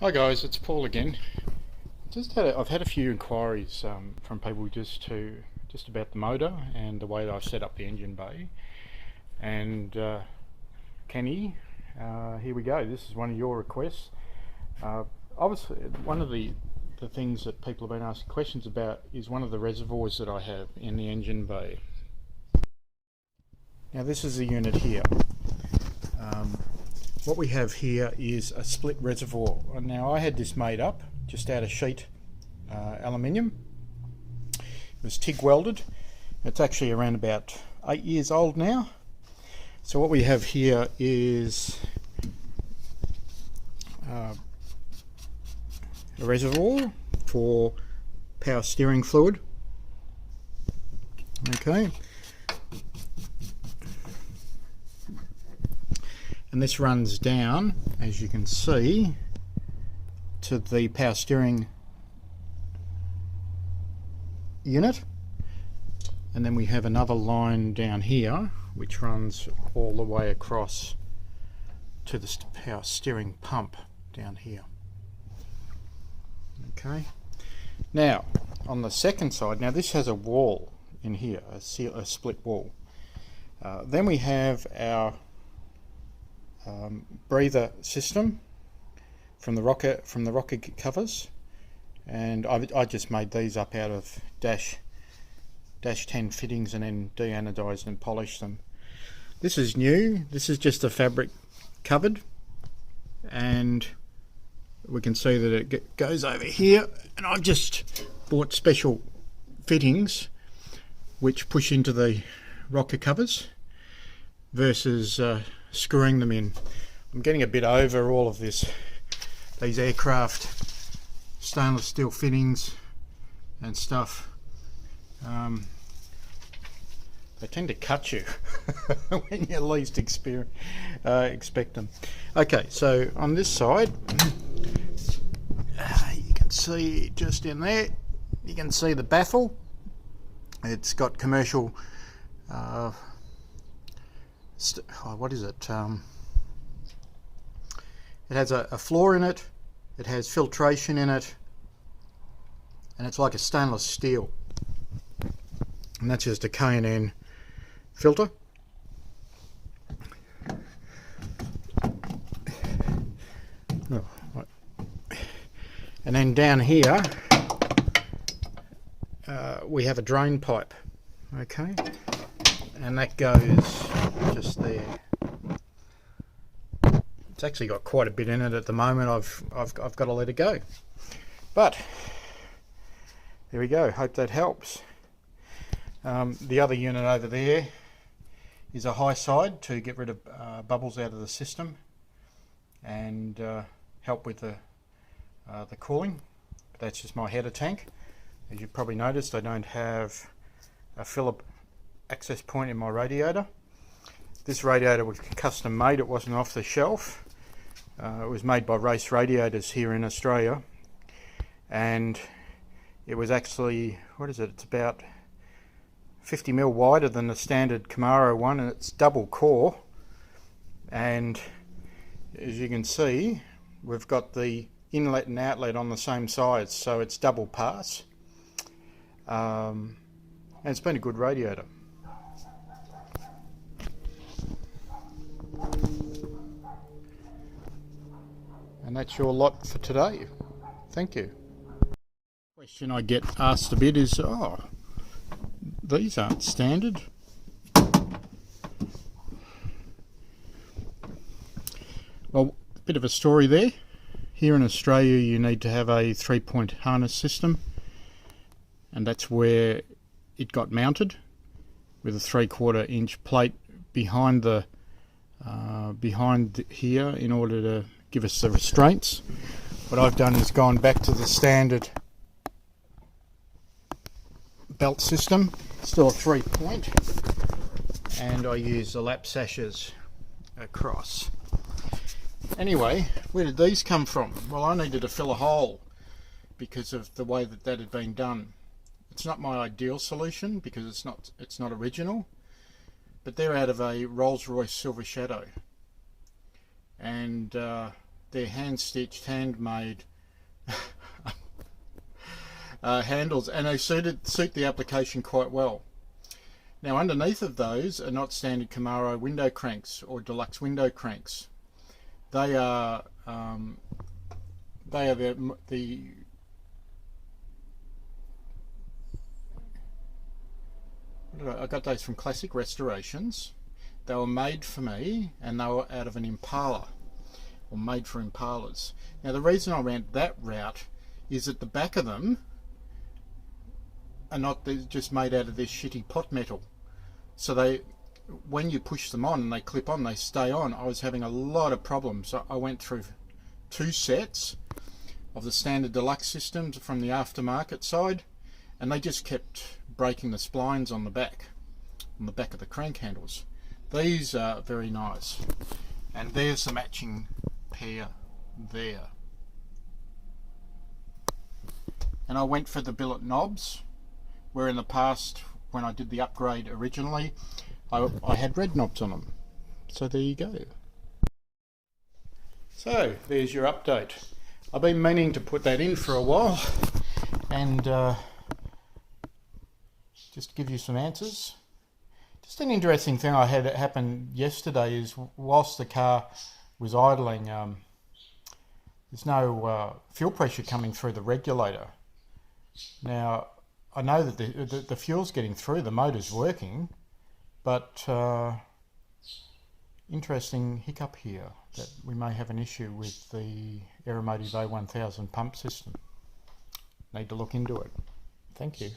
Hi guys, it's Paul again. I've had a few inquiries from people just about the motor and the way that I've set up the engine bay. And Kenny, here we go. This is one of your requests. Obviously, one of the things that people have been asking questions about is one of the reservoirs that I have in the engine bay. Now this is the unit here. What we have here is a split reservoir. Now I had this made up just out of sheet aluminium. It was TIG welded. It's actually around about 8 years old now. So what we have here is a reservoir for power steering fluid. Okay. And this runs down, as you can see, to the power steering unit. And then we have another line down here which runs all the way across to the power steering pump down here. Okay. Now on the second side, now this has a wall in here, a split wall. Then we have our breather system from the rocker covers, and I just made these up out of dash 10 fittings and then de-anodized and polished them. This is new. This is just a fabric cupboard, and we can see that it goes over here, and I've just bought special fittings which push into the rocker covers versus screwing them in. I'm getting a bit over all of these aircraft stainless steel fittings and stuff. They tend to cut you when you least expect them. Okay, so on this side, you can see just in there, you can see the baffle. It's got commercial what is it? It has a floor in it, it has filtration in it, and it's like a stainless steel. And that's just a K&N filter. Oh, right. And then down here we have a drain pipe. Okay. And that goes just there. It's actually got quite a bit in it at the moment. I've got to let it go, but there we go. Hope that helps. The other unit over there is a high side to get rid of bubbles out of the system and help with the cooling. But that's just my header tank. As you probably noticed, I don't have a Phillip access point in my radiator. This radiator was custom made, it wasn't off the shelf. It was made by Race Radiators here in Australia, and it was actually, what is it, it's about 50mm wider than the standard Camaro one, and it's double core, and as you can see we've got the inlet and outlet on the same size, so it's double pass, and it's been a good radiator. And that's your lot for today. Thank you. Question I get asked a bit is, oh, these aren't standard. Well, a bit of a story there. Here in Australia you need to have a 3-point harness system, and that's where it got mounted, with a 3/4 inch plate behind here in order to give us the restraints. What I've done is gone back to the standard belt system, still a 3-point, and I use the lap sashes across. Anyway, where did these come from? Well, I needed to fill a hole because of the way that had been done. It's not my ideal solution because it's not original, but they're out of a Rolls-Royce Silver Shadow, and they're hand-stitched, handmade handles, and they suit the application quite well. Now underneath of those are not standard Camaro window cranks or deluxe window cranks. They are the I got those from Classic Restorations. They were made for me, and they were out of an Impala, or made for Impalas. Now the reason I went that route is that the back of them are not just made out of this shitty pot metal. So they, when you push them on and they clip on, they stay on. I was having a lot of problems. I went through 2 sets of the standard deluxe systems from the aftermarket side, and they just kept breaking the splines on the back of the crank handles. These are very nice, and there's the matching pair there. And I went for the billet knobs, where in the past when I did the upgrade originally I had red knobs on them. So there you go. So there's your update. I've been meaning to put that in for a while, and just to give you some answers. Just an interesting thing I had happen yesterday is, whilst the car was idling, there's no fuel pressure coming through the regulator. Now I know that the fuel's getting through, the motor's working, but interesting hiccup here, that we may have an issue with the Aeromotive A1000 pump system. Need to look into it. Thank you.